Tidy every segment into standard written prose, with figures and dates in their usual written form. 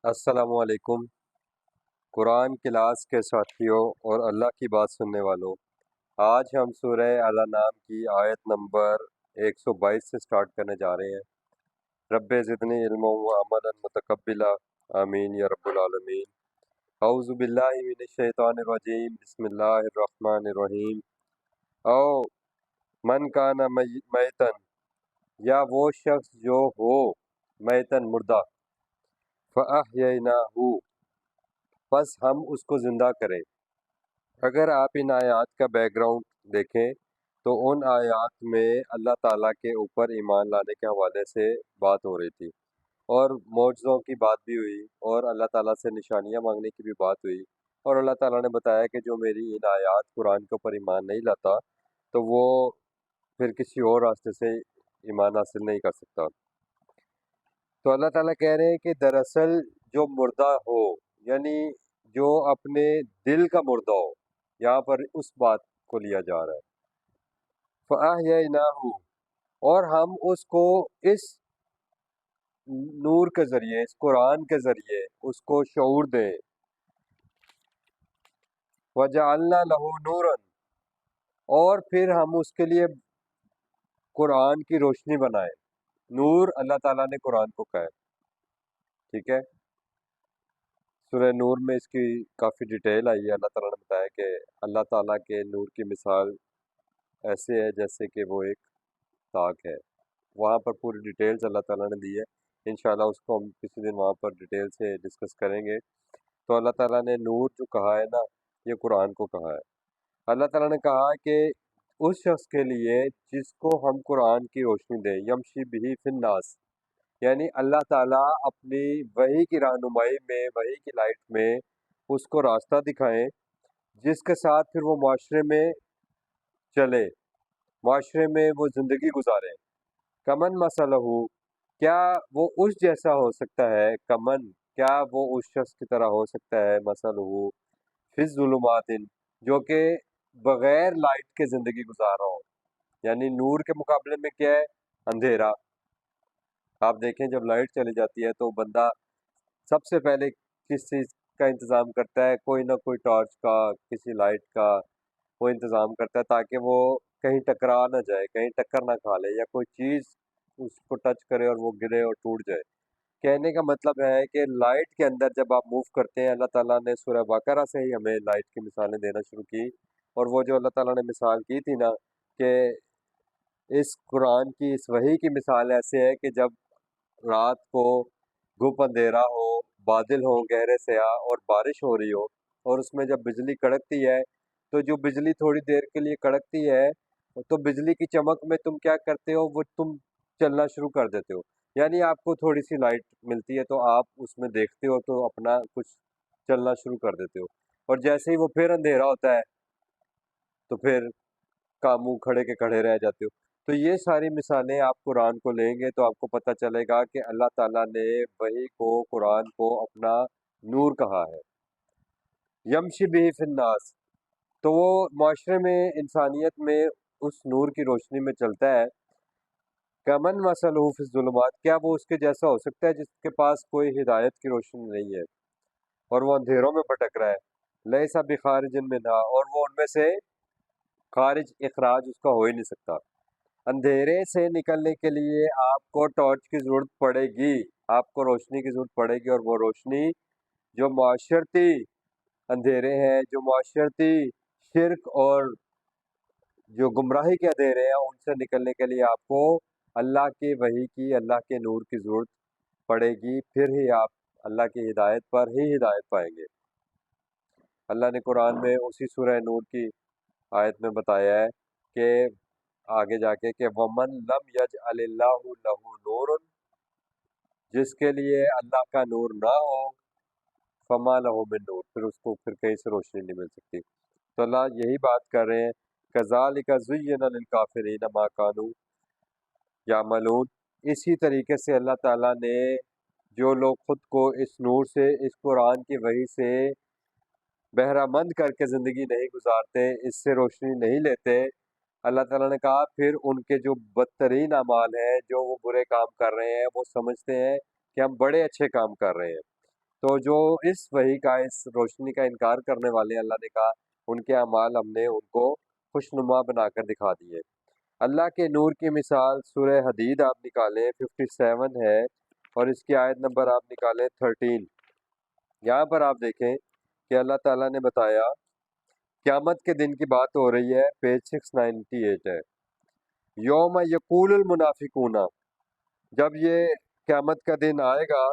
السلام علیکم قرآن کلاس کے ساتھیوں اور اللہ کی بات سننے والوں، آج ہم سورہ اعلیٰ نام کی آیت نمبر 122 سے سٹارٹ کرنے جا رہے ہیں۔ رب زدنی علم و عملا متقبلا، آمین یا رب العالمین۔ اعوذ باللہ من الشیطان الرجیم، بسم اللہ الرحمن الرحیم۔ او من کان میتن، یا وہ شخص جو ہو میتن مردہ، فَأَحْيَيْنَاهُ، پس ہم اس کو زندہ کریں۔ اگر آپ ان آیات کا بیک گراؤنڈ دیکھیں تو ان آیات میں اللہ تعالیٰ کے اوپر ایمان لانے کے حوالے سے بات ہو رہی تھی، اور معجزوں کی بات بھی ہوئی، اور اللہ تعالیٰ سے نشانیاں مانگنے کی بھی بات ہوئی، اور اللہ تعالیٰ نے بتایا کہ جو میری ان آیات قرآن کے اوپر ایمان نہیں لاتا تو وہ پھر کسی اور راستے سے ایمان حاصل نہیں کر سکتا۔ تو اللہ تعالیٰ کہہ رہے ہیں کہ دراصل جو مردہ ہو، یعنی جو اپنے دل کا مردہ ہو، یہاں پر اس بات کو لیا جا رہا ہے۔ فَأَحْيَيْنَاهُ، اور ہم اس کو اس نور کے ذریعے، اس قرآن کے ذریعے اس کو شعور دیں۔ وَجَعَلْنَا لَهُ نُورًا، اور پھر ہم اس کے لیے قرآن کی روشنی بنائیں۔ نور اللہ تعالیٰ نے قرآن کو کہا ہے، ٹھیک ہے۔ سورہ نور میں اس کی کافی ڈیٹیل آئی ہے۔ اللہ تعالیٰ نے بتایا کہ اللہ تعالیٰ کے نور کی مثال ایسے ہے جیسے کہ وہ ایک تاک ہے۔ وہاں پر پوری ڈیٹیلز اللہ تعالیٰ نے دی ہے، انشاءاللہ اس کو ہم کسی دن وہاں پر ڈیٹیل سے ڈسکس کریں گے۔ تو اللہ تعالیٰ نے نور جو کہا ہے نا، یہ قرآن کو کہا ہے۔ اللہ تعالیٰ نے کہا کہ اس شخص کے لیے جس کو ہم قرآن کی روشنی دیں، یمشی بہی فی الناس، یعنی اللہ تعالیٰ اپنی وحی کی رہنمائی میں، وحی کی لائٹ میں اس کو راستہ دکھائیں، جس کے ساتھ پھر وہ معاشرے میں چلے، معاشرے میں وہ زندگی گزارے۔ کمن مسلہ، کیا وہ اس جیسا ہو سکتا ہے؟ کمن، کیا وہ اس شخص کی طرح ہو سکتا ہے؟ مسلہ فی الظلمات، جو کہ بغیر لائٹ کے زندگی گزار رہا ہو، یعنی نور کے مقابلے میں کیا ہے؟ اندھیرا۔ آپ دیکھیں جب لائٹ چلی جاتی ہے تو بندہ سب سے پہلے کس چیز کا انتظام کرتا ہے؟ کوئی نہ کوئی ٹارچ کا، کسی لائٹ کا وہ انتظام کرتا ہے تاکہ وہ کہیں ٹکرا نہ جائے، کہیں ٹکر نہ کھا لے، یا کوئی چیز اس کو ٹچ کرے اور وہ گرے اور ٹوٹ جائے۔ کہنے کا مطلب ہے کہ لائٹ کے اندر جب آپ موو کرتے ہیں، اللہ تعالیٰ نے سورہ بقرہ سے ہی ہمیں لائٹ کی مثالیں دینا شروع کی، اور وہ جو اللہ تعالیٰ نے مثال کی تھی نا کہ اس قرآن کی، اس وحی کی مثال ایسے ہے کہ جب رات کو گھپ اندھیرا ہو، بادل ہو گہرے سیاہ اور بارش ہو رہی ہو، اور اس میں جب بجلی کڑکتی ہے تو جو بجلی تھوڑی دیر کے لیے کڑکتی ہے تو بجلی کی چمک میں تم کیا کرتے ہو؟ وہ تم چلنا شروع کر دیتے ہو، یعنی آپ کو تھوڑی سی لائٹ ملتی ہے تو آپ اس میں دیکھتے ہو تو اپنا کچھ چلنا شروع کر دیتے ہو، اور جیسے ہی وہ پھر اندھیرا ہوتا ہے تو پھر کاموں کھڑے کے کھڑے رہ جاتے ہو۔ تو یہ ساری مثالیں آپ قرآن کو لیں گے تو آپ کو پتہ چلے گا کہ اللہ تعالیٰ نے وحی کو، قرآن کو اپنا نور کہا ہے۔ یمشی بہ فی الناس، تو وہ معاشرے میں، انسانیت میں اس نور کی روشنی میں چلتا ہے۔ کمن مثلہ فی الظلمات، کیا وہ اس کے جیسا ہو سکتا ہے جس کے پاس کوئی ہدایت کی روشنی نہیں ہے اور وہ اندھیروں میں بھٹک رہا ہے؟ لیس بخارج منہا، اور وہ ان میں سے خارج، اخراج اس کا ہو ہی نہیں سکتا۔ اندھیرے سے نکلنے کے لیے آپ کو ٹارچ کی ضرورت پڑے گی، آپ کو روشنی کی ضرورت پڑے گی، اور وہ روشنی جو معاشرتی اندھیرے ہیں، جو معاشرتی شرک اور جو گمراہی کے اندھیرے ہیں، ان سے نکلنے کے لیے آپ کو اللہ کی وحی کی، اللہ کے نور کی ضرورت پڑے گی، پھر ہی آپ اللہ کی ہدایت پر ہی ہدایت پائیں گے۔ اللہ نے قرآن میں اسی سورہ نور کی آیت میں بتایا ہے کہ آگے جا کے کہ وَمَن لَمْ يَجْعَلِ اللَّهُ لَهُ نُورٌ، جس کے لیے اللہ کا نور نہ ہو، فَمَا لَهُ مِن نور، پھر اس کو پھر کہیں سے روشنی نہیں مل سکتی۔ تو اللہ یہی بات کر رہے ہیں، كَذَلِكَ زُيِّنَ لِلْكَافِرِينَ مَا كَانُوا يَعْمَلُونَ، اسی طریقے سے اللہ تعالیٰ نے جو لوگ خود کو اس نور سے، اس قرآن کی وحی سے بہرہ مند کر کے زندگی نہیں گزارتے، اس سے روشنی نہیں لیتے، اللہ تعالیٰ نے کہا پھر ان کے جو بدترین اعمال ہیں، جو وہ برے کام کر رہے ہیں، وہ سمجھتے ہیں کہ ہم بڑے اچھے کام کر رہے ہیں، تو جو اس وحی کا، اس روشنی کا انکار کرنے والے ہیں، اللہ نے کہا ان کے اعمال ہم نے ان کو خوشنما بنا کر دکھا دیے۔ اللہ کے نور کی مثال سورہ حدید آپ نکالیں 57 ہے، اور اس کی آیت نمبر آپ نکالیں 13۔ یہاں پر آپ دیکھیں کہ اللہ تعالیٰ نے بتایا، قیامت کے دن کی بات ہو رہی ہے، پیج 698 ہے۔ یوم یقول المنافقون، جب یہ قیامت کا دن آئے گا،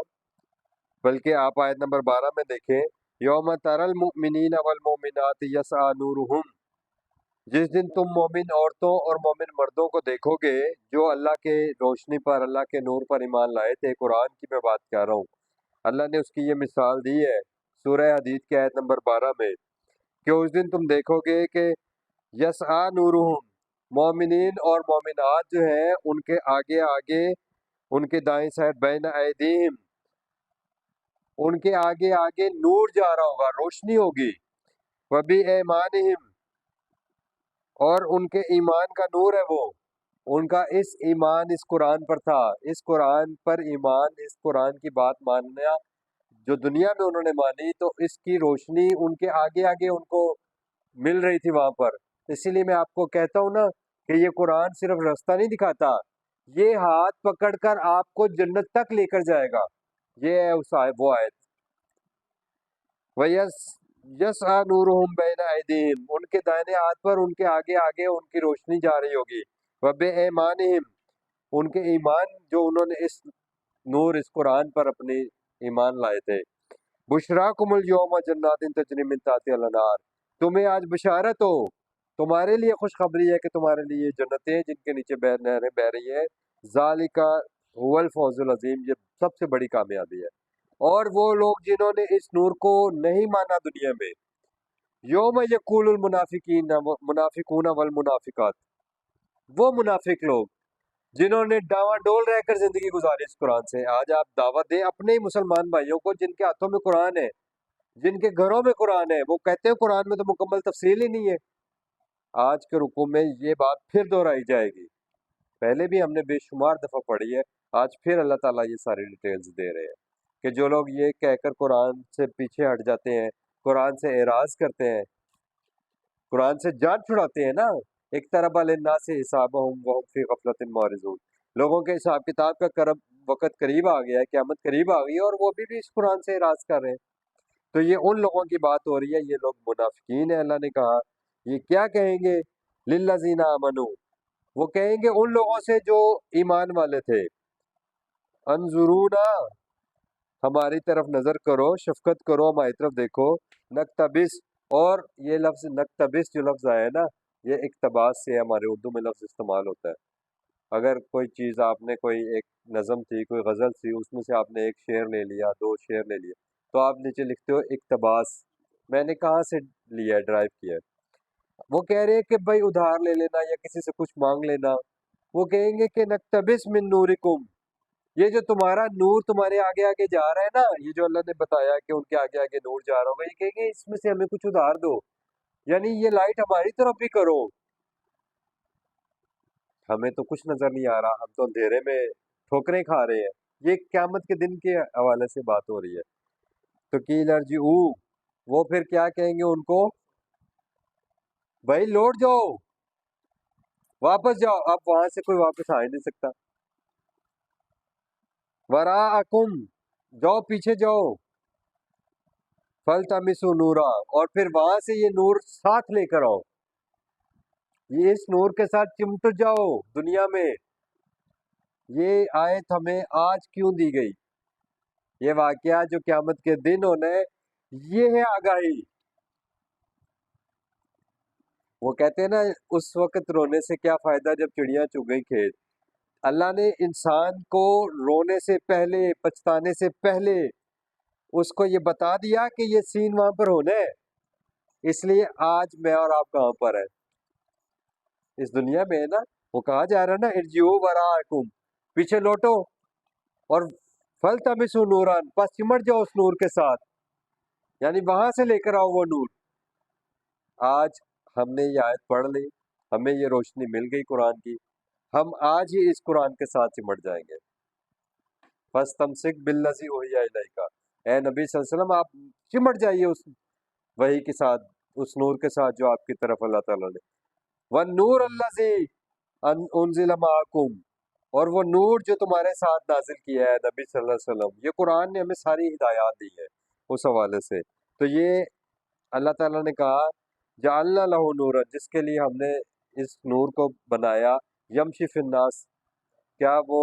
بلکہ آپ آیت نمبر 12 میں دیکھیں، یوم تر المؤمنین والمؤمنات یسعی نورہم، جس دن تم مومن عورتوں اور مومن مردوں کو دیکھو گے جو اللہ کے روشنی پر، اللہ کے نور پر ایمان لائے تھے۔ قرآن کی میں بات کر رہا ہوں، اللہ نے اس کی یہ مثال دی ہے سورہ حدید کی آیت نمبر 12 میں، کہ اس دن تم دیکھو گے کہ یسعی نورہم، مومنین اور مومنات جو ہیں ان کے آگے آگے، ان کے دائیں سائڈ، بین ایدیہم، ان کے آگے آگے نور جا رہا ہوگا، روشنی ہوگی، وبی ایمانہم، اور ان کے ایمان کا نور ہے وہ، ان کا اس ایمان اس قرآن پر تھا، اس قرآن پر ایمان، اس قرآن کی بات ماننا جو دنیا میں انہوں نے مانی، تو اس کی روشنی ان کے آگے آگے ان کو مل رہی تھی وہاں پر۔ اسی لیے میں آپ کو کہتا ہوں نا کہ یہ قرآن صرف رستہ نہیں دکھاتا، یہ ہاتھ پکڑ کر آپ کو جنت تک لے کر جائے گا۔ یہ ہے اس وہ آیت، یسعی نورہم بین ایدیہم، ان کے دائنے ہاتھ پر، ان کے آگے آگے ان کی روشنی جا رہی ہوگی، وبایمانہم، ان کے ایمان جو انہوں نے اس نور، اس قرآن پر اپنے ایمان لائے تھے۔ بشراکم اليوم جنات تجری من تحتها الانہار، تمہیں آج بشارت ہو، تمہارے لیے خوشخبری ہے کہ تمہارے لیے جنتیں جن کے نیچے نہریں بہہ رہی ہیں، ذالک هو الفوز العظیم، یہ سب سے بڑی کامیابی ہے۔ اور وہ لوگ جنہوں نے اس نور کو نہیں مانا دنیا میں، یوم یقول المنافقون والمنافقات، وہ منافق لوگ جنہوں نے ڈاواں ڈول رہ کر زندگی گزاری اس قرآن سے، آج آپ دعوت دیں اپنے ہی مسلمان بھائیوں کو جن کے ہاتھوں میں قرآن ہے، جن کے گھروں میں قرآن ہے، وہ کہتے ہیں قرآن میں تو مکمل تفصیل ہی نہیں ہے۔ آج کے رکوع میں یہ بات پھر دہرائی جائے گی، پہلے بھی ہم نے بے شمار دفعہ پڑھی ہے، آج پھر اللہ تعالیٰ یہ ساری ڈیٹیلز دے رہے ہیں کہ جو لوگ یہ کہہ کر قرآن سے پیچھے ہٹ جاتے ہیں، قرآن سے اعراض کرتے ہیں، قرآن سے جان چھڑاتے ہیں نا، اقترب للناس حسابہم وہم فی غفلۃ معرضون، لوگوں کے حساب کتاب کا وقت قریب آ گیا ہے، قیامت قریب آ گئی ہے، اور وہ بھی اس قرآن سے اعراض کر رہے ہیں۔ تو یہ ان لوگوں کی بات ہو رہی ہے، یہ لوگ منافقین ہیں۔ اللہ نے کہا یہ کیا کہیں گے، للذین آمنوا، وہ کہیں گے ان لوگوں سے جو ایمان والے تھے، انظرونا، ہماری طرف نظر کرو، شفقت کرو، ہماری طرف دیکھو، نقتبس، اور یہ لفظ نقتبس جو لفظ آیا ہے نا، یہ اقتباس سے ہمارے اردو میں لفظ استعمال ہوتا ہے۔ اگر کوئی چیز آپ نے، کوئی ایک نظم تھی، کوئی غزل تھی، اس میں سے آپ نے ایک شعر لے لیا، دو شعر لے لیا، تو آپ نیچے لکھتے ہو اقتباس، میں نے کہاں سے لیا ہے، ڈرائیو کیا ہے۔ وہ کہہ رہے ہیں کہ بھائی ادھار لے لینا یا کسی سے کچھ مانگ لینا، وہ کہیں گے کہ نقتبس من نورکم، یہ جو تمہارا نور تمہارے آگے آگے جا رہا ہے نا، یہ جو اللہ نے بتایا کہ ان کے آگے آگے نور جا رہا ہوگا، یہ کہیں گے اس میں سے ہمیں کچھ ادھار دو، یعنی یہ لائٹ ہماری طرف بھی کرو، ہمیں تو کچھ نظر نہیں آ رہا، ہم تو اندھیرے میں ٹھوکریں کھا رہے ہیں۔ یہ قیامت کے دن کے حوالے سے بات ہو رہی ہے۔ تو قیل ارجعوا، وہ پھر کیا کہیں گے ان کو، بھائی لوٹ جاؤ، واپس جاؤ، اب وہاں سے کوئی واپس آ ہی نہیں سکتا۔ وراءکم، جاؤ پیچھے جاؤ، فلتمسوا نورا، اور پھر وہاں سے یہ نور ساتھ لے کر آؤ، یہ اس نور کے ساتھ چمٹ جاؤ دنیا میں۔ یہ آیت ہمیں آج کیوں دی گئی، یہ واقعہ جو قیامت کے دن ہونا ہے، یہ ہے آگاہی۔ وہ کہتے ہیں نا، اس وقت رونے سے کیا فائدہ جب چڑیاں چگ گئی کھیت۔ اللہ نے انسان کو رونے سے پہلے، پچھتانے سے پہلے اس کو یہ بتا دیا کہ یہ سین وہاں پر ہونا ہے، اس لیے آج میں اور آپ کہاں پر ہیں، اس دنیا میں ہے نا۔ وہ کہا جا رہا ہے نا، ارجعوا وراءکم، پیچھے لوٹو، اور فلتمسوا نورا، بس چمٹ جاؤ اس نور کے ساتھ، یعنی وہاں سے لے کر آؤ وہ نور۔ آج ہم نے یہ آیت پڑھ لی، ہمیں یہ روشنی مل گئی قرآن کی، ہم آج ہی اس قرآن کے ساتھ چمٹ جائیں گے۔ فاستمسک بالذی اوحی الیک، اے نبی صلی اللہ علیہ وسلم آپ چمٹ جائیے اس وحی کے ساتھ، اس نور کے ساتھ جو آپ کی طرف اللہ تعالیٰ نے، وَالنُّورَ الَّذِي أُنزِلَ مَعَكُمْ، اور وہ نور جو تمہارے ساتھ نازل کیا ہے نبی صلی اللہ علیہ وسلم. یہ قرآن نے ہمیں ساری ہدایات دی ہے اس حوالے سے. تو یہ اللہ تعالیٰ نے کہا جعلنا لہ نورا، جس کے لیے ہم نے اس نور کو بنایا، یمشی فی الناس، کیا وہ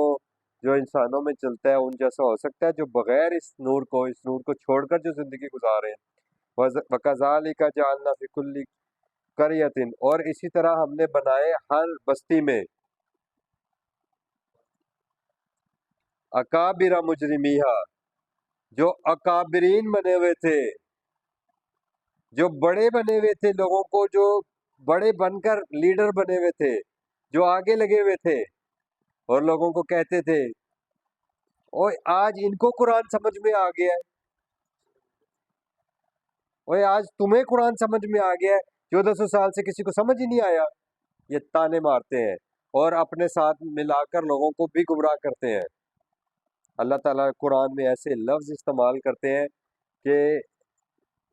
جو انسانوں میں چلتا ہے ان جیسا ہو سکتا ہے جو بغیر اس نور کو چھوڑ کر جو زندگی گزارے ہیں. وَكَذَلِكَ جَعَلْنَا فِي كُلِّ قَرْيَةٍ، اور اسی طرح ہم نے بنائے ہر بستی میں اکابر مجرمیہا، جو اکابرین بنے ہوئے تھے، جو بڑے بنے ہوئے تھے، لوگوں کو جو بڑے بن کر لیڈر بنے ہوئے تھے، جو آگے لگے ہوئے تھے اور لوگوں کو کہتے تھے، اوے آج ان کو قرآن سمجھ میں آ گیا ہے، اوے آج تمہیں قرآن سمجھ میں آ گیا ہے، 1400 سال سے کسی کو سمجھ ہی نہیں آیا. یہ تانے مارتے ہیں اور اپنے ساتھ ملا کر لوگوں کو بھی گمراہ کرتے ہیں. اللہ تعالیٰ قرآن میں ایسے لفظ استعمال کرتے ہیں کہ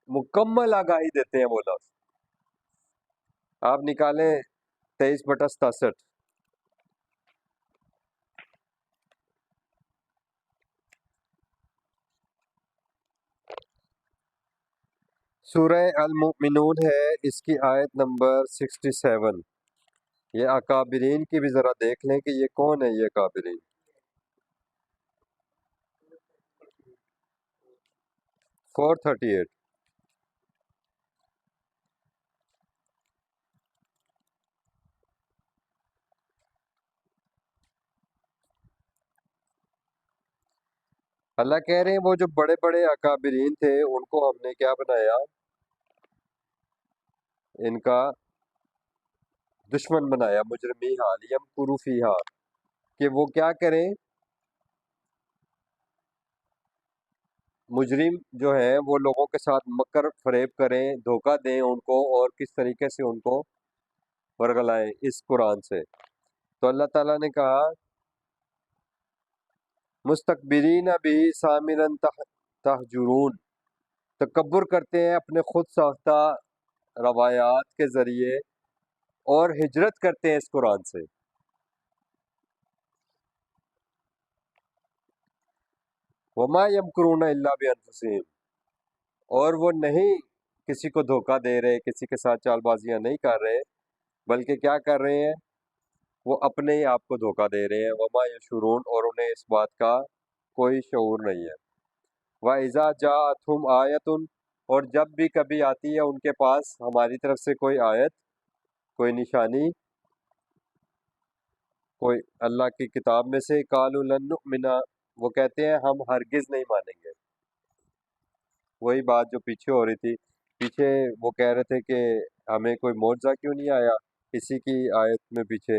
مکمل آگاہی دیتے ہیں وہ لفظ. آپ نکالیں 23/67، سورہ المؤمنون ہے، اس کی آیت نمبر 67. یہ اکابرین کی بھی ذرا دیکھ لیں کہ یہ کون ہے یہ اکابرین. 438. اللہ کہہ رہے ہیں وہ جو بڑے بڑے اکابرین تھے ان کو ہم نے کیا بنایا، ان کا دشمن بنایا. مجرمی حالیم قروفیہا، کہ وہ کیا کریں، مجرم جو ہیں وہ لوگوں کے ساتھ مکر فریب کریں، دھوکہ دیں ان کو، اور کس طریقے سے ان کو ورگلائیں اس قرآن سے. تو اللہ تعالیٰ نے کہا مستکبرین بھی سامرن تہجرون، تکبر کرتے ہیں اپنے خود ساختہ روایات کے ذریعے اور ہجرت کرتے ہیں اس قرآن سے. وما یمکرون الا بانفسہم، اور وہ نہیں کسی کو دھوکہ دے رہے، کسی کے ساتھ چال بازیاں نہیں کر رہے، بلکہ کیا کر رہے ہیں، وہ اپنے ہی آپ کو دھوکہ دے رہے ہیں. وما یشعرون، اور انہیں اس بات کا کوئی شعور نہیں ہے. وَإِذَا جَاءَتْهُمْ آیَةٌ، اور جب بھی کبھی آتی ہے ان کے پاس ہماری طرف سے کوئی آیت، کوئی نشانی، کوئی اللہ کی کتاب میں سے، قَالُوا لَن نُؤْمِنَ، وہ کہتے ہیں ہم ہرگز نہیں مانیں گے. وہی بات جو پیچھے ہو رہی تھی، پیچھے وہ کہہ رہے تھے کہ ہمیں کوئی معجزہ کیوں نہیں آیا، اسی کی آیت میں پیچھے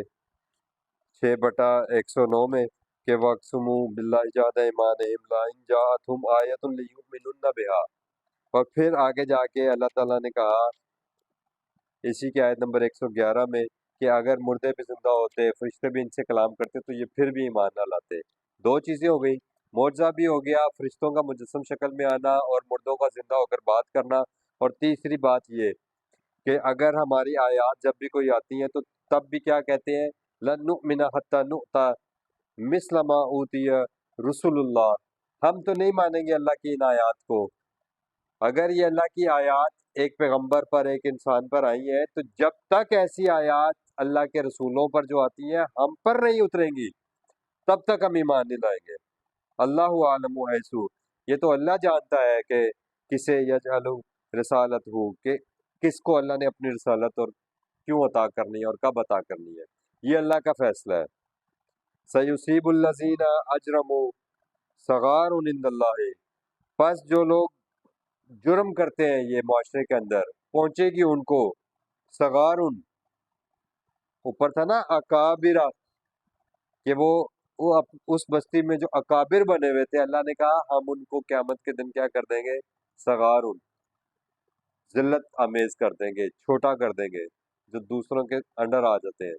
6/109 میں کہ وَاقْسَمُوا بِاللَّهِ جَهْدَ أَيْمَانِهِمْ لَئِن جَاءَتْهُمْ آیَةٌ لِّيُؤْمِنُنَّ بِهَا. اور پھر آگے جا کے اللہ تعالیٰ نے کہا اسی کی آیت نمبر 111 میں کہ اگر مردے بھی زندہ ہوتے، فرشتے بھی ان سے کلام کرتے تو یہ پھر بھی ایمان نہ لاتے. دو چیزیں ہو گئی، معجزہ بھی ہو گیا، فرشتوں کا مجسم شکل میں آنا اور مردوں کا زندہ ہو کر بات کرنا، اور تیسری بات یہ کہ اگر ہماری آیات جب بھی کوئی آتی ہیں تو تب بھی کیا کہتے ہیں، لن نؤمن حتی نؤتی مثل ما اوتی رسول اللہ، ہم تو نہیں مانیں گے اللہ کی ان آیات کو. اگر یہ اللہ کی آیات ایک پیغمبر پر، ایک انسان پر آئی ہیں تو جب تک ایسی آیات اللہ کے رسولوں پر جو آتی ہیں ہم پر نہیں اتریں گی تب تک ہم ایمان نہیں لائیں گے. اللہ عالم حیثو، یہ تو اللہ جانتا ہے کہ کسے یجعل رسالت ہو، کہ کس کو اللہ نے اپنی رسالت اور کیوں عطا کرنی ہے اور کب عطا کرنی ہے، یہ اللہ کا فیصلہ ہے. سیصیب الذین اجرموا صغار عند اللہ، پس جو لوگ جرم کرتے ہیں یہ معاشرے کے اندر پہنچے گی ان کو صغار، اوپر تھا نا اکابرہ، کہ وہ اس بستی میں جو اکابر بنے ہوئے تھے اللہ نے کہا ہم ان کو قیامت کے دن کیا کر دیں گے، صغار، ذلت آمیز کر دیں گے، چھوٹا کر دیں گے، جو دوسروں کے انڈر آ جاتے ہیں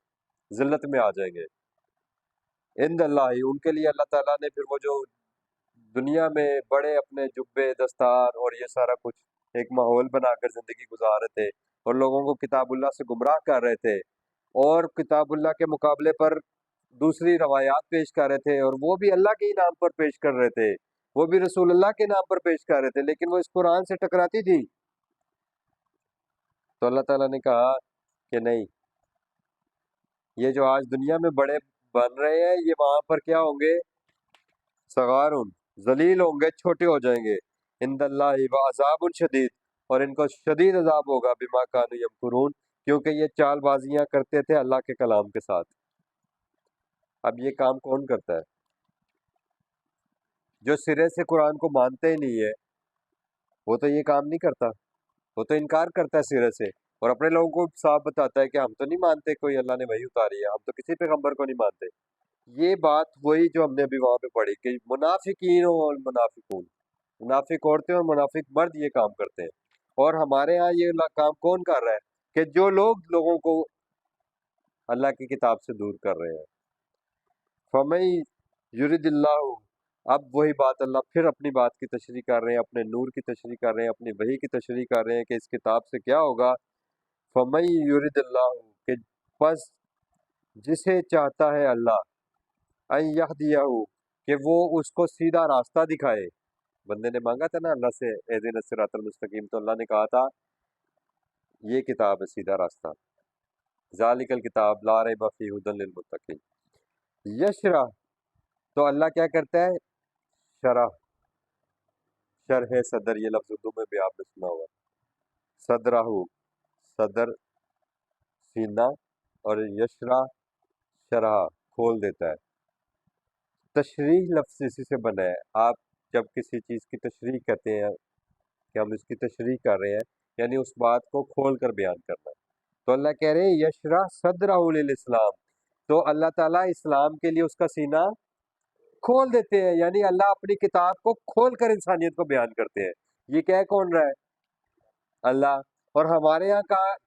ذلت میں آ جائیں گے. عند اللہ، ان کے لیے اللہ تعالیٰ نے پھر وہ جو دنیا میں بڑے اپنے جبے دستار اور یہ سارا کچھ ایک ماحول بنا کر زندگی گزار رہے تھے اور لوگوں کو کتاب اللہ سے گمراہ کر رہے تھے، اور کتاب اللہ کے مقابلے پر دوسری روایات پیش کر رہے تھے، اور وہ بھی اللہ کے ہی نام پر پیش کر رہے تھے، وہ بھی رسول اللہ کے نام پر پیش کر رہے تھے، لیکن وہ اس قرآن سے ٹکراتی تھی۔ تو اللہ تعالیٰ نے کہا کہ نہیں، یہ جو آج دنیا میں بڑے بن رہے ہیں یہ وہاں پر کیا ہوں گے؟ صغار، ذلیل ہوں گے، چھوٹے ہو جائیں گے، عند اللہ وعذاب شدید، اور ان کو شدید عذاب ہوگا بما کانوا یمکرون، کیونکہ یہ چال بازیاں کرتے تھے اللہ کے کلام کے ساتھ۔ اب یہ کام کون کرتا ہے؟ جو سرے سے قرآن کو مانتے ہی نہیں ہے وہ تو یہ کام نہیں کرتا، وہ تو انکار کرتا ہے سرے سے، اور اپنے لوگوں کو صاف بتاتا ہے کہ ہم تو نہیں مانتے کوئی اللہ نے وحی اتاری ہے، ہم تو کسی پیغمبر کو نہیں مانتے۔ یہ بات وہی جو ہم نے ابھی وہاں پہ پڑھی کہ منافقین اور منافقون، منافق عورتیں اور منافق مرد یہ کام کرتے ہیں، اور ہمارے ہاں یہ کام کون کر رہا ہے؟ کہ جو لوگ لوگوں کو اللہ کی کتاب سے دور کر رہے ہیں۔ فَمَن یرد اللہ، اب وہی بات اللہ پھر اپنی بات کی تشریح کر رہے ہیں، اپنے نور کی تشریح کر رہے ہیں، اپنی وحی کی تشریح کر رہے ہیں کہ اس کتاب سے کیا ہوگا۔ فَمَن یرد اللہ، کہ بس جسے چاہتا ہے اللہ، ان یہدیہ، کہ وہ اس کو سیدھا راستہ دکھائے۔ بندے نے مانگا تھا نا اللہ سے اہدنا الصراط المستقیم، تو اللہ نے کہا تھا یہ کتاب ہے سیدھا راستہ، ذالک الکتاب لا ریب فیہ ھدی للمتقین۔ یشرح، تو اللہ کیا کرتا ہے؟ شرح، شرح صدر، یہ لفظ اردو میں بھی آپ نے سنا ہوا، صدرہ، صدر سینہ، اور یشرح شرح کھول دیتا ہے۔ تشریح لفظ اسی سے بنا ہے، آپ جب کسی چیز کی تشریح کہتے ہیں کہ ہم اس کی تشریح کر رہے ہیں، یعنی اس بات کو کھول کر بیان کرنا ہے۔ تو اللہ کہہ رہے ہیں یشرح صدرہ للاسلام، تو اللہ تعالیٰ اسلام کے لیے اس کا سینہ کھول دیتے ہیں، یعنی اللہ اپنی کتاب کو کھول کر انسانیت کو بیان کرتے ہیں۔ یہ کہہ کون رہا ہے؟ اللہ۔ اور ہمارے یہاں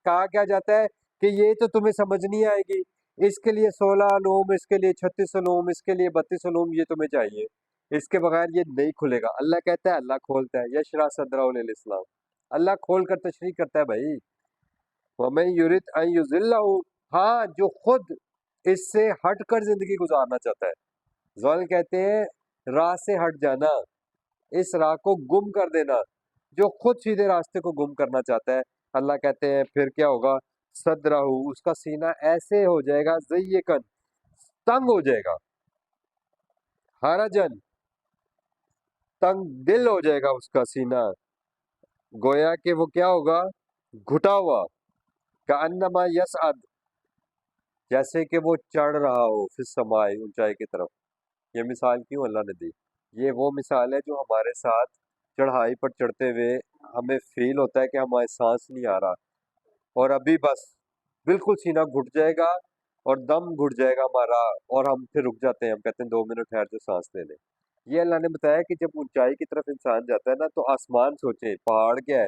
کہا کیا جاتا ہے کہ یہ تو تمہیں سمجھ نہیں آئے گی، اس کے لیے 16 علوم، اس کے لیے 36 علوم، اس کے لیے 32 علوم یہ تمہیں چاہیے، اس کے بغیر یہ نہیں کھلے گا۔ اللہ کہتا ہے اللہ کھولتا ہے، یشرح صدرہ للاسلام، اللہ کھول کر تشریح کرتا ہے بھائی۔ وَمَن یرد ان یضلہ، ہاں جو خود اس سے ہٹ کر زندگی گزارنا چاہتا ہے، ضل کہتے ہیں راہ سے ہٹ جانا، اس راہ کو گم کر دینا، جو خود سیدھے راستے کو گم کرنا چاہتا ہے، اللہ کہتے ہیں پھر کیا ہوگا؟ صدرہ، اس کا سینہ ایسے ہو جائے گا، ضیقاً، تنگ ہو جائے گا، حرجن، تنگ دل ہو جائے گا اس کا سینہ، گویا کہ وہ کیا ہوگا؟ گھٹا ہوا، کأنما یصعد، جیسے کہ وہ چڑھ رہا ہو فی السماء، اونچائی کی طرف۔ یہ مثال کیوں اللہ نے دی؟ یہ وہ مثال ہے جو ہمارے ساتھ چڑھائی پر چڑھتے ہوئے ہمیں فیل ہوتا ہے کہ ہمارے سانس نہیں آ رہا، اور ابھی بس بالکل سینہ گھٹ جائے گا اور دم گھٹ جائے گا ہمارا، اور ہم پھر رک جاتے ہیں، ہم کہتے ہیں 2 منٹ ٹھہر جو سانس لے لیں۔ یہ اللہ نے بتایا کہ جب اونچائی کی طرف انسان جاتا ہے نا تو آسمان سوچیں، پہاڑ کیا ہے،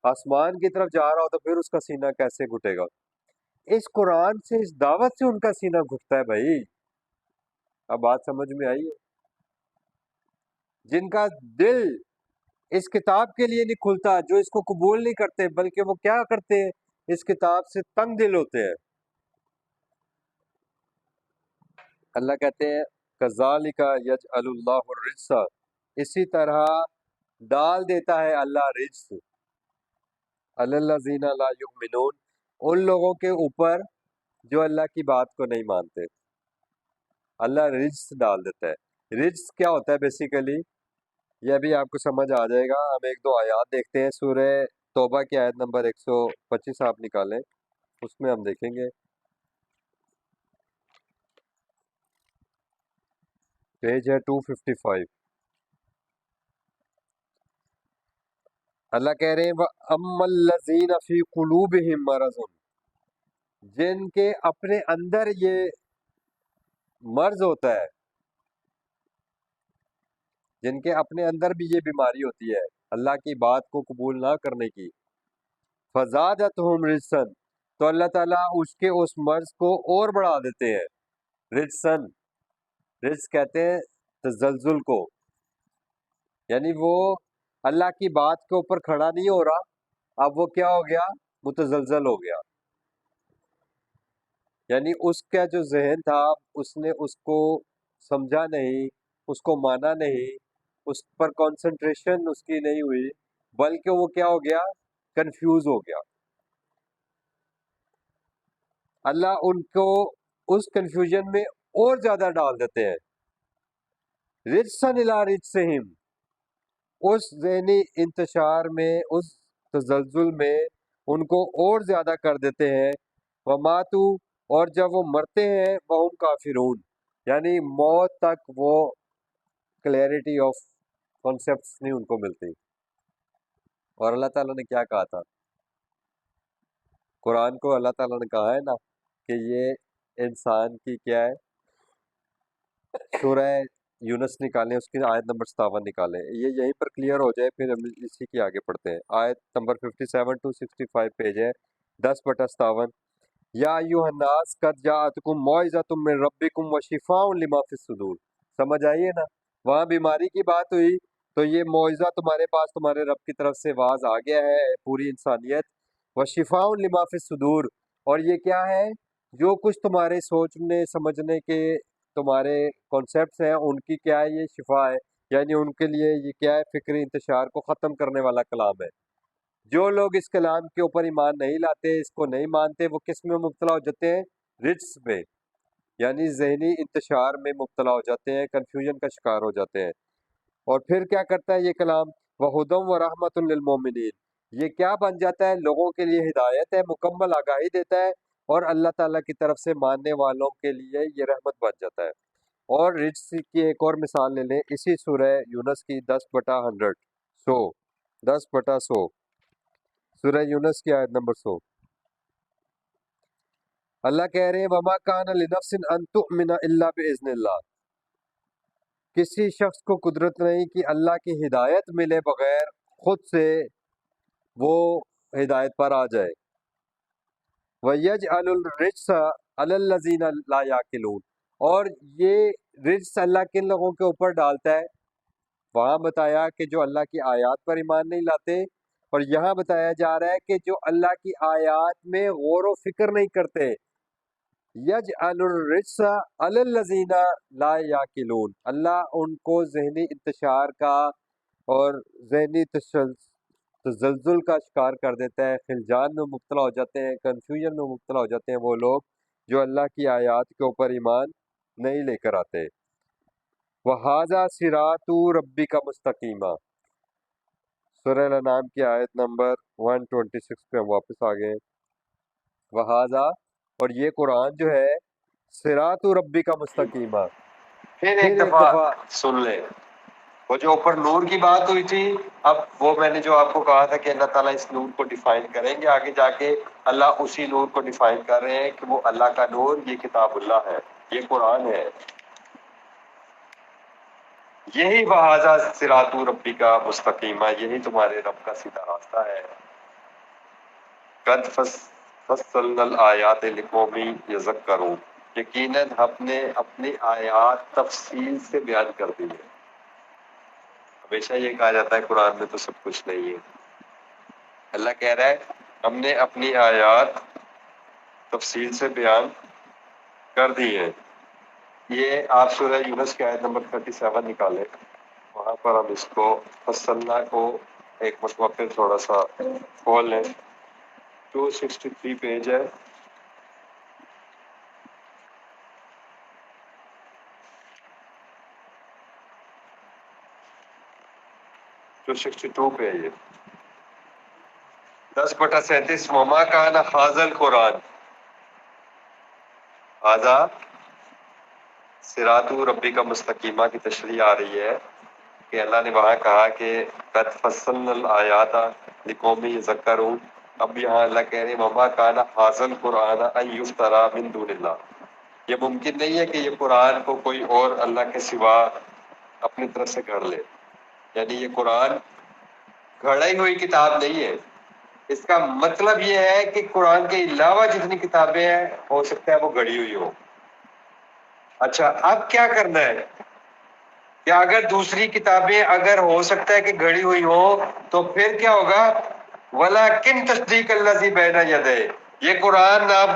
آسمان کی طرف جا رہا ہو تو پھر اس کا سینہ کیسے گھٹے گا؟ اس قرآن سے، اس دعوت سے ان کا سینہ گھٹتا ہے بھائی۔ اب بات سمجھ میں آئی ہے؟ جن کا دل اس کتاب کے لیے نہیں کھلتا، جو اس کو قبول نہیں کرتے، بلکہ وہ کیا کرتے ہیں؟ اس کتاب سے تنگ دل ہوتے ہیں۔ اللہ کہتے ہیں کذالک یجعل اللہ الرجس، اسی طرح ڈال دیتا ہے اللہ رجس علی الذین لا یؤمنون، ان لوگوں کے اوپر جو اللہ کی بات کو نہیں مانتے، اللہ رجس ڈال دیتا ہے۔ رجس کیا ہوتا ہے بیسیکلی؟ یہ ابھی آپ کو سمجھ آ جائے گا، ہم ایک دو آیات دیکھتے ہیں، سورہ توبہ کی آیت نمبر 125 آپ نکالیں، اس میں ہم دیکھیں گے، پیج ہے 255۔ اللہ کہہ رہے ہیں وَأَمَّا الَّذِينَ فِي قُلُوبِهِم مَرَضٌ، جن کے اپنے اندر یہ مرض ہوتا ہے، جن کے اپنے اندر بھی یہ بیماری ہوتی ہے اللہ کی بات کو قبول نہ کرنے کی، فَزَادَتْهُمْ رِجْسًا، تو اللہ تعالیٰ اس کے اس مرض کو اور بڑھا دیتے ہیں۔ رجسن، رجس کہتے ہیں تزلزل کو، یعنی وہ اللہ کی بات کے اوپر کھڑا نہیں ہو رہا، اب وہ کیا ہو گیا؟ متزلزل ہو گیا. یعنی اس کا جو ذہن تھا اس نے اس کو سمجھا نہیں، اس کو مانا نہیں، اس پر کنسنٹریشن اس کی نہیں ہوئی، بلکہ وہ کیا ہو گیا؟ کنفیوز ہو گیا. اللہ ان کو اس کنفیوژن میں اور زیادہ ڈال دیتے ہیں. رجسن الی رجسہم، اس ذہنی انتشار میں، اس تزلزل میں ان کو اور زیادہ کر دیتے ہیں. وماتو، اور جب وہ مرتے ہیں وہم کافرون، یعنی موت تک وہ کلیئرٹی آف کانسیپٹس نہیں ان کو ملتی. اور اللہ تعالیٰ نے کیا کہا تھا؟ قرآن کو اللہ تعالیٰ نے کہا ہے نا کہ یہ انسان کی کیا ہے؟ سورہ یونس نکالیں، اس کی آیت نمبر 57 نکالیں، یہ یہیں پر کلیئر ہو جائے، پھر ہم اسی کی آگے پڑھتے ہیں. آیت نمبر 57 to 65 پیج ہے، 10/57. یا ایھا الناس قد جاءتکم موعظۃ من ربکم وشفاء لما فی الصدور. سمجھ آئیے نا، وہاں بیماری کی بات ہوئی تو یہ معجزہ تمہارے پاس تمہارے رب کی طرف سے واز آ گیا ہے پوری انسانیت. وشفاء لما فی الصدور، اور یہ کیا ہے؟ جو کچھ تمہارے سوچنے سمجھنے کے تمہارے کانسیپٹس ہیں ان کی کیا ہے؟ یہ شفا ہے. یعنی ان کے لیے یہ کیا ہے؟ فکری انتشار کو ختم کرنے والا کلام ہے. جو لوگ اس کلام کے اوپر ایمان نہیں لاتے، اس کو نہیں مانتے، وہ کس میں مبتلا ہو جاتے ہیں؟ رجس میں، یعنی ذہنی انتشار میں مبتلا ہو جاتے ہیں، کنفیوژن کا شکار ہو جاتے ہیں. اور پھر کیا کرتا ہے یہ کلام؟ وَهُدًى وَرَحْمَةٌ لِّلْمُؤْمِنِينَ، یہ کیا بن جاتا ہے؟ لوگوں کے لیے ہدایت ہے، مکمل آگاہی دیتا ہے، اور اللہ تعالیٰ کی طرف سے ماننے والوں کے لیے یہ رحمت بن جاتا ہے. اور رجس کی ایک اور مثال لے لیں اسی سورہ یونس کی 10/100، 10/100، سورہ یونس کی آیت نمبر 100. اللہ کہہ رہے ہیں وَمَا كَانَ لِنَفْسٍ أَن تُؤْمِنَ إِلَّا بِإِذْنِ اللَّهِ، کسی شخص کو قدرت نہیں کہ اللہ کی ہدایت ملے بغیر خود سے وہ ہدایت پر آ جائے. وَيَجْعَلُ الرِّجْسَ عَلَى الَّذِينَ لَا يَعْقِلُونَ، اور یہ رجس اللہ کن لوگوں کے اوپر ڈالتا ہے؟ وہاں بتایا کہ جو اللہ کی آیات پر ایمان نہیں لاتے، اور یہاں بتایا جا رہا ہے کہ جو اللہ کی آیات میں غور و فکر نہیں کرتے. یجعل الرجس علی الذین لا یعقلون، اللہ ان کو ذہنی انتشار کا اور ذہنی تزلزل کا شکار کر دیتا ہے، خلجان میں مبتلا ہو جاتے ہیں، کنفیوژن میں مبتلا ہو جاتے ہیں وہ لوگ جو اللہ کی آیات کے اوپر ایمان نہیں لے کر آتے. وَهَذَا صِرَاطُ رَبِّكَ مُسْتَقِیمًا، سورہ الانعام کی آیت نمبر 126 پہ ہم واپس آ گئے. وَهَذَا، اور یہ قرآن جو ہے، صراط ربی کا مستقیمہ. پھر پھر ایک ایک دفعہ دفعہ سن لیں، وہ جو اوپر نور کی بات ہوئی تھی، اب وہ میں نے جو آپ کو کہا تھا کہ اللہ تعالیٰ اس نور کو ڈیفائن کریں گے آگے جا کے، اللہ اسی نور کو ڈیفائن کر رہے ہیں کہ وہ اللہ کا نور، یہ کتاب اللہ ہے، یہ قرآن ہے، یہی وہذا صراط ربی کا مستقیمہ، یہی تمہارے رب کا سیدھا راستہ ہے. قد فصلنا الآیات لقوم یذکرون، یقیناً ہم نے اپنی آیات تفصیل سے بیان کر دی ہے. ہمیشہ یہ کہا جاتا ہے قرآن میں تو سب کچھ نہیں ہے. اللہ کہہ رہا ہے ہم نے اپنی آیات تفصیل سے بیان کر دی ہے. یہ آپ سورہ یونس کی آیت نمبر 37 نکالیں، وہاں پر ہم اس کو فصلنا کو ایک مرتبہ پھر تھوڑا سا کھول لیں. 263 پیج ہے. جو 62 پہ ہے، 10/37. وما کان ھذا القرآن، ھذا صراط ربی کا مستقیمہ کی تشریح آ رہی ہے کہ اللہ نے وہاں کہا کہ قد فصلنا الآیات لقوم یذکرون. اب یہاں اللہ کہہ رہے ہیں وما کان ھذا القرآن ان یفتری من دون اللہ، یہ ممکن نہیں ہے کہ یہ قرآن کو کوئی اور اللہ کے سوا اپنی طرف سے گھڑ لے. یعنی یہ قرآن گھڑی ہوئی کتاب نہیں ہے. اس کا مطلب یہ ہے کہ قرآن کے علاوہ جتنی کتابیں ہیں ہو سکتا ہے وہ گھڑی ہوئی ہو. اچھا اب کیا کرنا ہے؟ کہ اگر دوسری کتابیں اگر ہو سکتا ہے کہ گھڑی ہوئی ہو تو پھر کیا ہوگا؟ وَلَٰكِن تَصْدِيقَ الَّذِي بَيْنَ يَدَيْهِ، یہ قرآن اب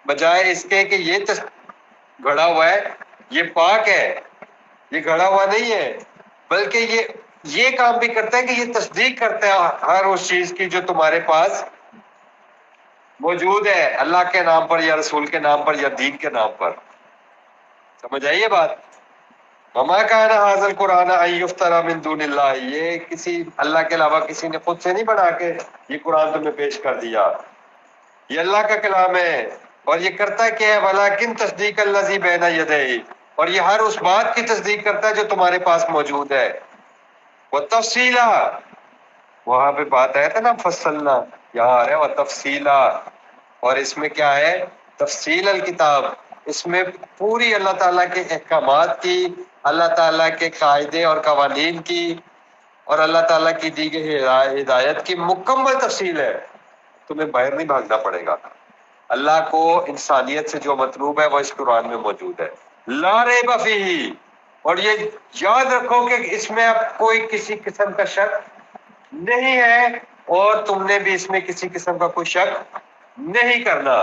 بجائے اس کے کہ یہ گھڑا ہوا ہے، یہ پاک ہے، یہ گھڑا ہوا نہیں ہے، بلکہ یہ کام بھی کرتا ہے کہ یہ تصدیق کرتا ہے ہر اس چیز کی جو تمہارے پاس موجود ہے، اللہ کے نام پر یا رسول کے نام پر یا دین کے نام پر۔ سمجھ آئیے بات؟ وما كان هذا القرآن ان يفترى من دون اللہ، یہ کسی اللہ کے علاوہ کسی نے خود سے نہیں بنا کے یہ قرآن تمہیں پیش کر دیا، یہ اللہ کا کلام ہے، اور یہ کرتا کیا ہے؟ ولیکن تصدیق الذی بین یدیہ، اور یہ ہر اس بات کی تصدیق کرتا ہے جو تمہارے پاس موجود ہے، وتفصیلا، وہاں پہ بات آیا تھا نا فصلنا، یہاں آ رہا ہے وتفصیلا، اور اس میں کیا ہے؟ تفصیل الکتاب، اس میں پوری اللہ تعالیٰ کے احکامات کی، اللہ تعالیٰ کے قاعدے اور قوانین کی، اور اللہ تعالیٰ کی دی گئی ہدایت کی مکمل تفصیل ہے، تمہیں باہر نہیں بھاگنا پڑے گا۔ اللہ کو انسانیت سے جو مطلوب ہے وہ اس قرآن میں موجود ہے، لا ریب فیہ، اور یہ یاد رکھو کہ اس میں اب کوئی کسی قسم کا شک نہیں ہے، اور تم نے بھی اس میں کسی قسم کا کوئی شک نہیں کرنا،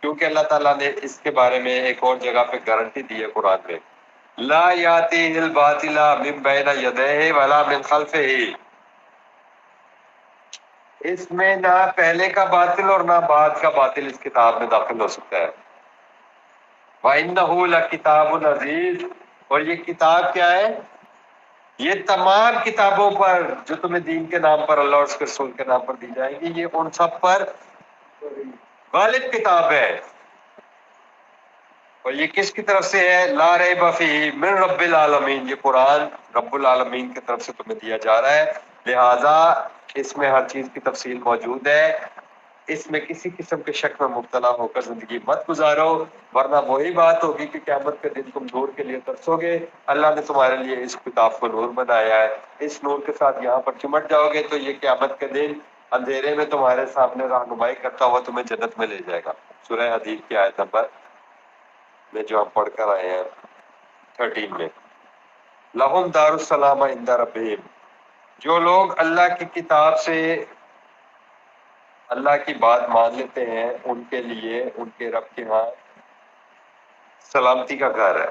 کیونکہ اللہ تعالیٰ نے اس کے بارے میں ایک اور جگہ پہ گارنٹی دی ہے قرآن میں، لا یاتیہ الباطل من بین یدیہ ولا من خلفہ، اس میں نہ پہلے کا باطل اور نہ بعد کا باطل اس کتاب میں داخل ہو سکتا ہے۔ وَإِنَّهُ لَكِتَابٌ عَزِيزٌ، اور یہ کتاب کیا ہے؟ یہ تمام کتابوں پر جو تمہیں دین کے نام پر اللہ اور اس کے رسول کے نام پر دی جائیں گی، یہ ان سب پر غالب کتاب ہے، اور یہ کس کی طرف سے ہے؟ لا ریب فیہ من رب العالمین، یہ قرآن رب العالمین کی طرف سے تمہیں دیا جا رہا ہے، لہذا اس میں ہر چیز کی تفصیل موجود ہے، اس میں کسی قسم کے شک میں مبتلا ہو کر زندگی مت گزارو، ورنہ وہی بات ہوگی کہ قیامت کے دن تم نور کے لیے ترسو گے، اللہ نے تمہارے لیے اس کتاب کو نور بنایا ہے، اس نور کے ساتھ یہاں پر چمٹ جاؤ گے تو یہ قیامت کے دن اندھیرے میں تمہارے سامنے رہنمائی کرتا ہوا تمہیں جنت میں لے جائے گا۔ سورہ حدید کی آیت نمبر میں جو ہم پڑھ کر آئے ہیں 13 میں، لہم دار السلام عند ربہم، جو لوگ اللہ کی کتاب سے اللہ کی بات مان لیتے ہیں ان کے لیے ان کے رب کے ہاں سلامتی کا گھر ہے،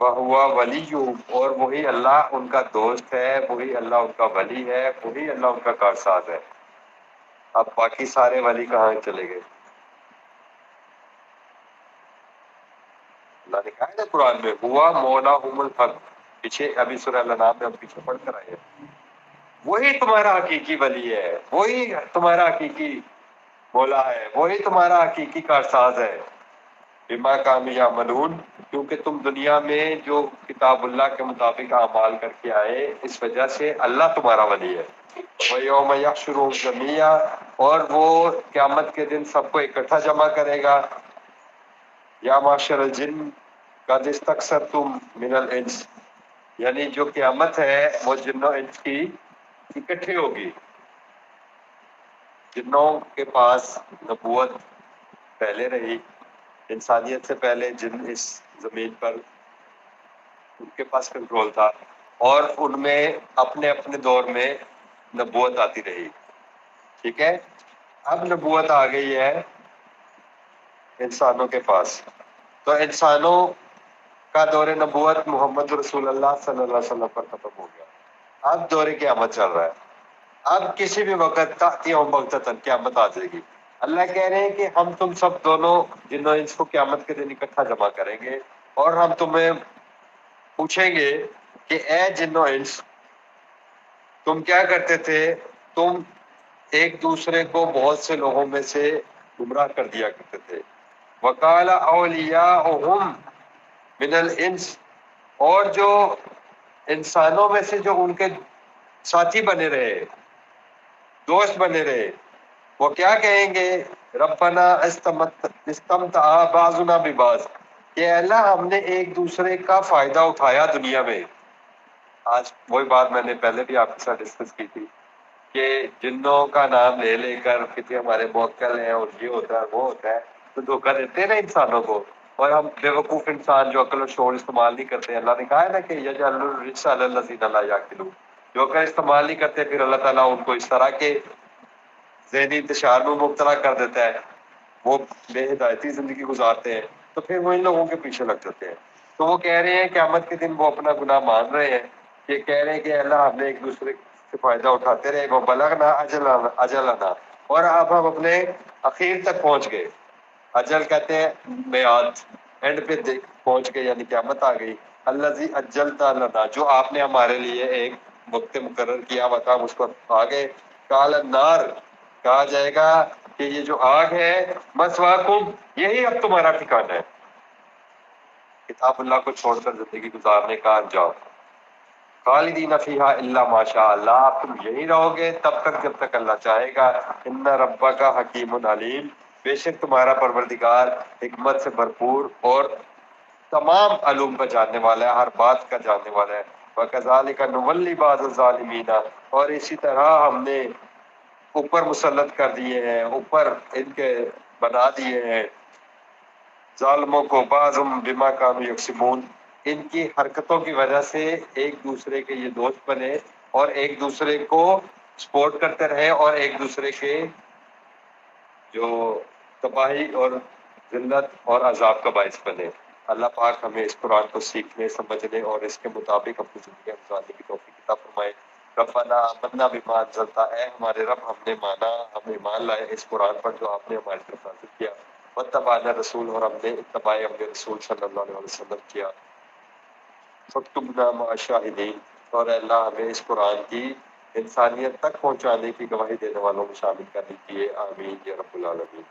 وَهُوَ وَلِيُّهُمْ، اور وہی اللہ ان کا دوست ہے، وہی اللہ ان کا ولی ہے، وہی اللہ ان کا کارساز ہے۔ اب باقی سارے ولی کہاں چلے گئے؟ اللہ نے کہا ہے نا قرآن میں ہوا مولاہم الحق، پیچھے ابھی سورہ الانعام میں ہم پیچھے پڑھ کر آئے ہیں، وہی تمہارا حقیقی ولی ہے، وہی تمہارا حقیقی مولا ہے، وہی تمہارا حقیقی کارساز ہے، بما کانوا یعملون، کیونکہ تم دنیا میں جو کتاب اللہ کے مطابق اعمال کر کے آئے اس وجہ سے اللہ تمہارا ولی ہے۔ وَيَوْمَ يَحْشُرُهُمْ جَمِيعًا، اور وہ قیامت کے دن سب کو اکٹھا جمع کرے گا، یا معشر الجن قد استکثرتم من الانس، یعنی جو قیامت ہے وہ جنوں انس کی اکٹھی ہوگی، جنوں کے پاس نبوت پہلے رہی، انسانیت سے پہلے جن اس زمین پر ان کے پاس کنٹرول تھا، اور ان میں اپنے اپنے دور میں نبوت آتی رہی، ٹھیک ہے؟ اب نبوت آ گئی ہے انسانوں کے پاس، تو انسانوں کا دور نبوت محمد رسول اللہ صلی اللہ علیہ وسلم پر ختم ہو گیا، اب دور قیامت چل رہا ہے، اب کسی بھی وقت تأتی بغتۃ قیامت آ جائے گی۔ اللہ کہہ رہے ہیں کہ ہم تم سب دونوں جنوں انس کو قیامت کے دن اکٹھا جمع کریں گے، اور ہم تمہیں پوچھیں گے کہ اے جنوں انس تم کیا کرتے تھے؟ تم ایک دوسرے کو بہت سے لوگوں میں سے گمراہ کر دیا کرتے تھے، وقال اولیاؤہم من الانس، اور جو انسانوں میں سے جو ان کے ساتھی بنے رہے، دوست بنے رہے، وہ کیا کہیں گے؟ ربنا استمتع بعضنا ببعض، کہ اللہ ہم نے ایک دوسرے کا فائدہ اٹھایا دنیا میں۔ آج وہی بات میں نے پہلے بھی آپ کے ساتھ ڈسکس کی تھی کہ جنوں کا نام لے کر کہ ہمارے موکل ہیں اور یہ ہوتا ہے وہ ہوتا ہے، تو دھوکہ دیتے ہیں نا انسانوں کو اور ہم بیوقوف انسان جو عقل و شعور استعمال نہیں کرتے، اللہ نے کہا ہے نا کہ یجعل الرجس علی الذین لا یعقلون، جو کہ استعمال نہیں کرتے پھر اللہ تعالیٰ ان کو اس طرح کے ذہنی انتشار میں مبتلا کر دیتا ہے، وہ بے ہدایتی زندگی گزارتے ہیں، تو پھر وہ ان لوگوں کے پیچھے لگ جاتے ہیں۔ تو وہ کہہ رہے ہیں قیامت کے دن وہ اپنا گناہ مان رہے ہیں، کہ کہہ رہے ہیں کہ اللہ ہم نے ایک دوسرے سے فائدہ اٹھاتے رہے، وہ بلغنا اجلنا، اور اب ہم اپنے اخیر تک پہنچ گئے۔ اجل کہتے ہیں میعاد، اینڈ پہ پہنچ گئے، یعنی قیامت آ گئی۔ الذی اجلت لنا، جو آپ نے ہمارے لیے ایک وقت مقرر کیا ہوا تھا، ہم اس پر آ گئے۔ قال النار، کہا جائے گا کہ یہ جو آگ ہے، مسواکم، یہی اب تمہارا ٹھکانہ ہے، کتاب اللہ کو چھوڑ کر زندگی گزارنے کا انجام۔ خالدین فیہا الا ما شاء اللہ، آپ تم یہی رہو گے تب تک جب تک اللہ چاہے گا۔ ان ربک حکیم علیم، بے شک تمہارا پروردگار حکمت سے بھرپور اور تمام علوم کا جاننے والا ہے، ہر بات کا جاننے والا ہے۔ وَكَذَلِكَ نُوَلِّي بَعْضَ الظَّالِمِينَ، اور اسی طرح ہم نے اوپر مسلط کر دیے ہیں، اوپر ان کے بنا دیے ہیں ظالموں کو، بعضم بما کانوا یکسبون، ان کی حرکتوں کی وجہ سے ایک دوسرے کے یہ دوست بنے اور ایک دوسرے کو سپورٹ کرتے رہے اور ایک دوسرے کے جو تباہی اور ذلت اور عذاب کا باعث بنے۔ اللہ پاک ہمیں اس قرآن کو سیکھنے، سمجھنے اور اس کے مطابق اپنی زندگی گزارنے کی توفیق عطا فرمائے۔ ربنا آمنا بما انزلتا، اے ہمارے رب ہم نے مانا، ہم ایمان لائے اس قرآن پر جو آپ نے ہماری طرف نازل کیا، واتبعنا رسول، اور ہم نے اتباع ہم رسول صلی اللہ علیہ وسلم کیا، فاکتبنا مع الشاہدین، اور اے اللہ ہمیں اس قرآن کی انسانیت تک پہنچانے کی گواہی دینے والوں میں شامل کرنے کیے، آمین یا رب العالمین۔